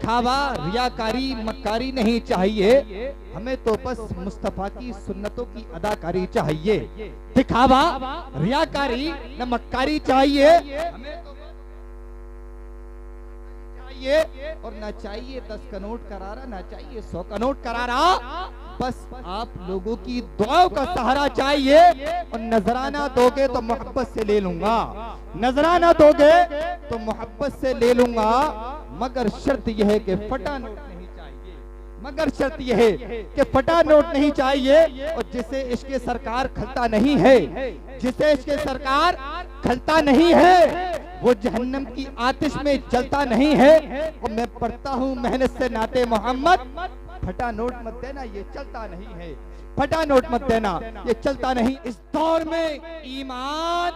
दिखावा रियाकारी मक्कारी नहीं चाहिए, हमें तो बस मुस्तफा की सुन्नतों की अदाकारी चाहिए। दिखावा रियाकारी न मक्कारी चाहिए, हमें तो चाहिए और ना चाहिए 10 का नोट करारा, ना चाहिए 100 का नोट करारा। बस आप लोगों की दुआओं का सहारा चाहिए। और नजराना दोगे तो मोहब्बत से ले लूंगा, नजराना दोगे तो मोहब्बत से ले लूंगा, मगर शर्त यह है कि फटा नोट नहीं चाहिए, मगर शर्त यह है कि फटा नोट नहीं चाहिए। और जिसे इश्क़ सरकार खलता नहीं है, जिसे इश्क़ सरकार खलता नहीं है, वो जहन्नम की आतिश में जलता नहीं है। और मैं पढ़ता हूँ मेहनत से नाते मोहम्मद, फटा नोट मत देना ये चलता नहीं है, फटा नोट मत देना ये चलता नहीं। इस दौर में ईमान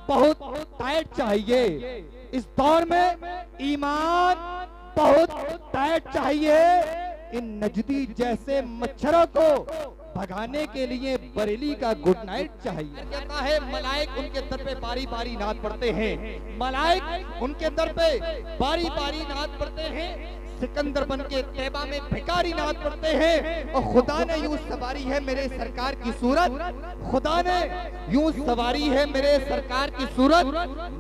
बहुत टाइट चाहिए, इस दौर में ईमान बहुत टाइट चाहिए। इन नजदी जैसे मच्छरों को भगाने के लिए बरेली का गुड नाइट चाहिए। कहता है मलाइक उनके दर पे बारी बारी नात पढ़ते हैं, मलाइक उनके दर पे बारी बारी नात पढ़ते हैं, सिकंदर बन के तैबा में भिखारी नात पढ़ते हैं। और खुदा ने यूं सवारी है मेरे सरकार की सूरत, खुदा ने यूं सवारी है मेरे सरकार की सूरत,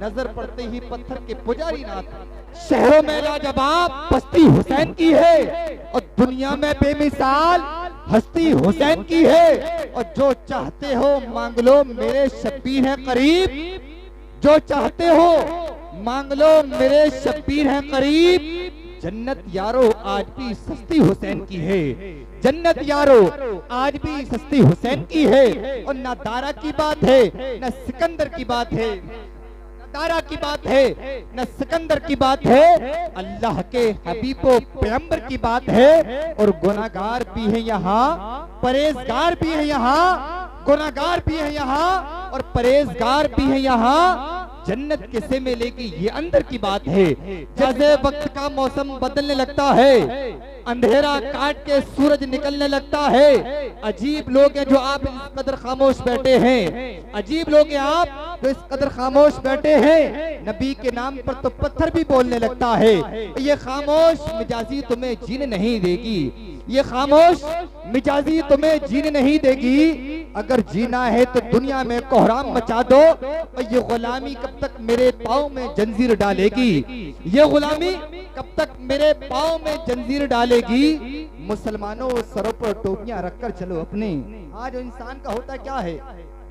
नजर पड़ते ही पत्थर के पुजारी नात। शहरों में लाजवाब बस्ती हुसैन की है, और दुनिया में बेमिसाल हस्ती हुसैन की है। और जो चाहते हो मांग लो मेरे शब्बीर हैं करीब, जो चाहते हो मांग लो मेरे शब्बीर हैं करीब। जन्नत यारो आज भी सस्ती हुसैन की है, जन्नत यारो आज भी सस्ती हुसैन की है। और ना दारा की बात है ना सिकंदर की बात है, दारा की बात है न सिकंदर की बात है, अल्लाह के हबीबो पैगंबर की बात है। और गुनाहगार भी है यहाँ, परहेजगार भी है यहाँ, गुनाहगार भी है यहाँ और परहेजगार भी है यहाँ। जन्नत किसे मिलेगी ये अंदर की बात है। जैसे वक्त का मौसम बदलने लगता है, अंधेरा काट के सूरज निकलने लगता है। अजीब लोग हैं जो आप इस कदर खामोश बैठे हैं, अजीब लोग हैं आप जो इस कदर खामोश बैठे हैं। नबी के नाम पर तो पत्थर भी बोलने लगता है। ये खामोश मिजाजी तुम्हें जीने नहीं देगी, ये खामोश मिजाजी तुम्हें जीने नहीं देगी। अगर जीना है तो दुनिया में कोहराम मचा दो, और ये गुलामी कब तक मेरे पाँव में जंजीर डालेगी, ये गुलामी कब तक मेरे पाँव में जंजीर डालेगी। मुसलमानों सरों पर टोपियां रखकर चलो अपने। आज इंसान का होता क्या है,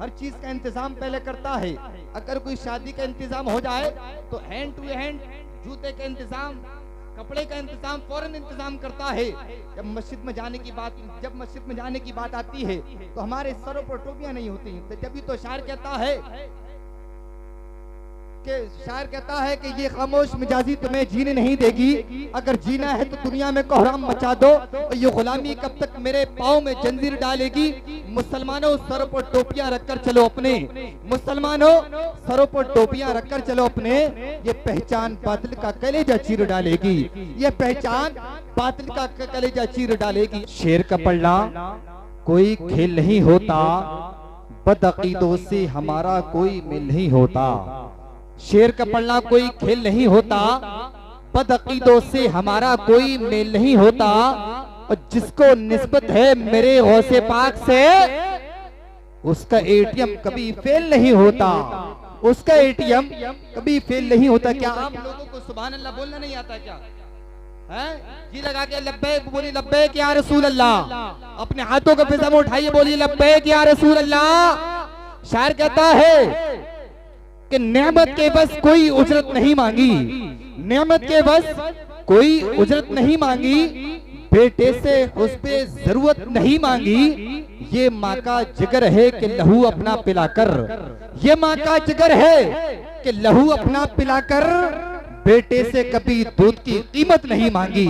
हर चीज का इंतजाम पहले करता है। अगर कोई शादी का इंतजाम हो जाए तो हैंड टू हैंड जूते का इंतजाम, कपड़े का इंतजाम फौरन इंतजाम करता है। जब मस्जिद में जाने की बात आती है तो हमारे सरों पर टोपियां नहीं होती। तो जब भी तो शायर कहता है कि ये खामोश मिजाजी तुम्हें जीने नहीं देगी। अगर जीना है तो दुनिया में कोहराम मचा दो, और ये गुलामी कब तक मेरे पाँव में जंजीर डालेगी। मुसलमानों सरों पर टोपियां रखकर चलो अपने, मुसलमानों सरों पर टोपियां रखकर चलो अपने। ये पहचान बातिल का कलेजा चीर डालेगी, ये पहचान बातिल का कलेजा चीर डालेगी। शेर का पढ़ना कोई खेल नहीं होता, बदअकीदों से हमारा कोई मेल नहीं होता। शेर का पढ़ना कोई खेल नहीं होता, बदअकीदों से हमारा कोई मेल नहीं होता। और जिसको निस्बत है मेरे गौसे पाक से, उसका एटीएम कभी फेल नहीं होता, उसका एटीएम कभी फेल नहीं होता। क्या आप लोगों को सुभान अल्लाह बोलना नहीं आता क्या? है जी लगा के लब्बैक बोलिए, लब्बैक या रसूल अल्लाह। अपने हाथों का फिजा में उठाइए, बोलिए लब्बैक या रसूल अल्लाह। शायर कहता है कि नेमत के बस कोई उजरत नहीं मांगी, नेमत के बस कोई उजरत नहीं मांगी। बेटे से उस पे जरूरत नहीं मांगी। ये माँ का जिगर है कि लहू अपना पिलाकर, ये माँ का जिगर है कि लहू अपना पिलाकर। बेटे से कभी दूध की कीमत नहीं मांगी,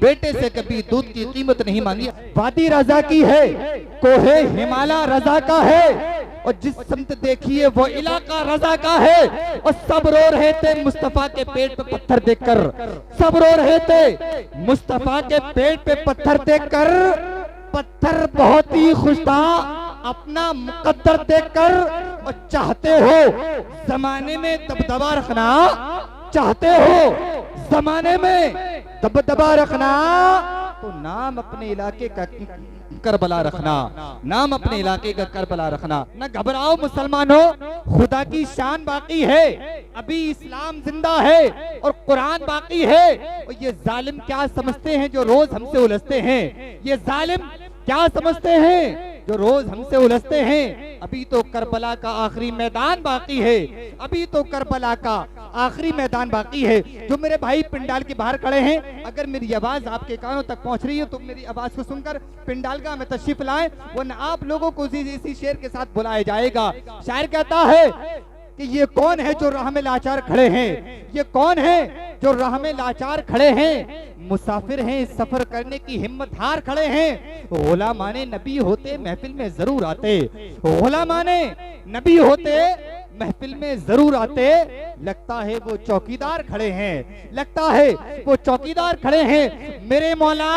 बेटे से कभी दूध की कीमत नहीं मांगी। वादी रजा की है, कोहे हिमालय रजा का है, और जिस समत देखिए वो इलाका रजा का है। और सब रो रहे थे मुस्तफा के पेट पे पत्थर देखकर, सब रो रहे थे मुस्तफा के पेट पे पत्थर देखकर। पत्थर बहुत ही खुश था अपना मुकद्दर देखकर। और चाहते हो जमाने में दबदबा रखना, चाहते हो जमाने में दबदबा रखना तो नाम अपने इलाके का करबला रखना, नाम अपने इलाके का करबला रखना। न घबराओ मुसलमानों, खुदा की शान बाकी है, अभी इस्लाम जिंदा है और कुरान बाकी है। और ये जालिम क्या समझते हैं जो रोज हमसे उलझते हैं, ये जालिम क्या समझते हैं जो रोज हमसे उलझते हैं। अभी तो करबला का आखिरी मैदान बाकी है, अभी तो करबला का आखिरी मैदान बाकी है। जो मेरे भाई पिंडाल के बाहर खड़े हैं, अगर मेरी आवाज आपके कानों तक पहुंच रही है तो मेरी आवाज को सुनकर पिंडाल का में तशरीफ लाएं, वरना आप लोगों को इसी शेर के साथ बुलाया जाएगा। शायर कहता है कि ये कौन है जो राह में लाचार खड़े हैं, ये कौन है जो राह में लाचार खड़े हैं, मुसाफिर हैं सफर करने की हिम्मत हार खड़े हैं। गुलामाने नबी होते महफिल में जरूर आते, गुलामाने नबी होते महफिल में जरूर आते। लगता है वो चौकीदार खड़े हैं, लगता है वो चौकीदार खड़े हैं। मेरे मौला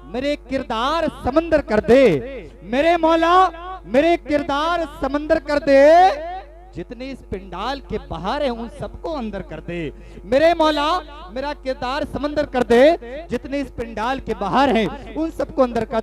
मेरे किरदार समंदर कर दे, मेरे मौला मेरे किरदार समंदर कर दे। जितने इस पिंडाल के बाहर हैं उन सबको अंदर कर दे। मेरे मौला मेरा किरदार समंदर कर दे, जितने इस पिंडाल के बाहर हैं उन सबको अंदर कर